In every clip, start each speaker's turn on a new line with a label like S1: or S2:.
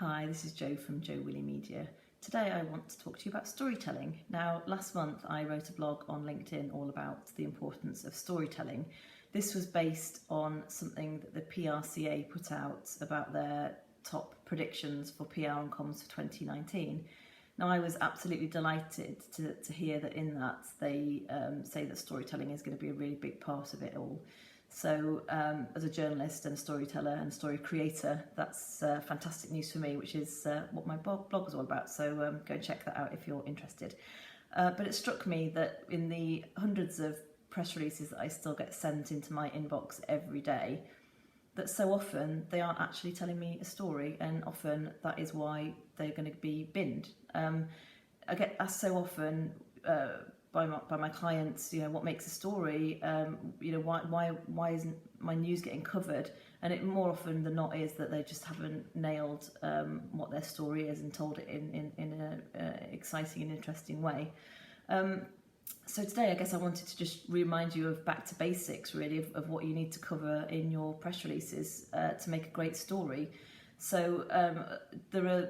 S1: Hi, this is Jo from Jo Willie Media. Today I want to talk to you about storytelling. Now, last month I wrote a blog on LinkedIn all about the importance of storytelling. This was based on something that the PRCA put out about their top predictions for PR and comms for 2019. Now, I was absolutely delighted to hear that in that they say that storytelling is going to be a really big part of it all. So as a journalist and a storyteller and story creator, that's fantastic news for me, which is what my blog was all about. So go and check that out if you're interested. But it struck me that in the hundreds of press releases that I still get sent into my inbox every day, that so often they aren't actually telling me a story, and often that is why they're going to be binned. I get asked so often by my clients, what makes a story? Why isn't my news getting covered? And it more often than not is that they just haven't nailed what their story is and told it in an exciting and interesting way. So today, I guess I wanted to just remind you of back to basics, really, of what you need to cover in your press releases to make a great story. So there are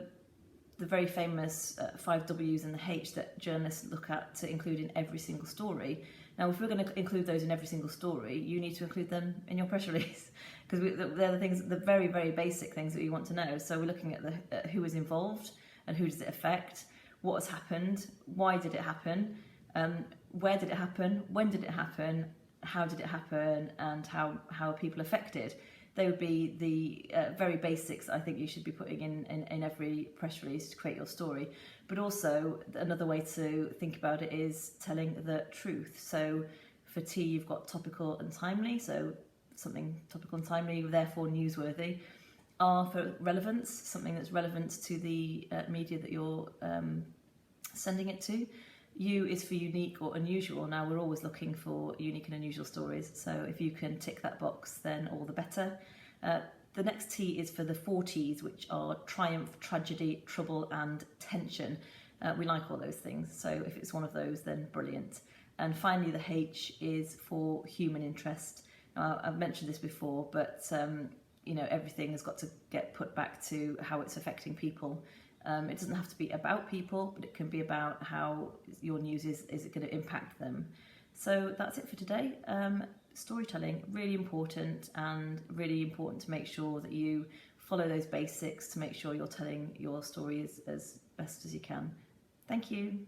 S1: the very famous 5 W's and the H that journalists look at to include in every single story. Now, if we're going to include those in every single story, you need to include them in your press release, because they're the things, the very, very basic things that you want to know. So we're looking at who is involved and who does it affect, what has happened, why did it happen, where did it happen, when did it happen, how did it happen, and how are people affected. They would be the very basics I think you should be putting in every press release to create your story. But also, another way to think about it is telling the truth. So for T, you've got topical and timely, so something topical and timely, therefore newsworthy. R for relevance, something that's relevant to the media that you're sending it to. U is for unique or unusual. Now, we're always looking for unique and unusual stories, so if you can tick that box, then all the better. The next T is for the 4 T's, which are triumph, tragedy, trouble and tension. We like all those things, so if it's one of those, then brilliant. And finally, the H is for human interest. I've mentioned this before, but everything has got to get put back to how it's affecting people. It doesn't have to be about people, but it can be about how your news is going to impact them. So that's it for today. Storytelling, really important, and really important to make sure that you follow those basics to make sure you're telling your story as best as you can. Thank you.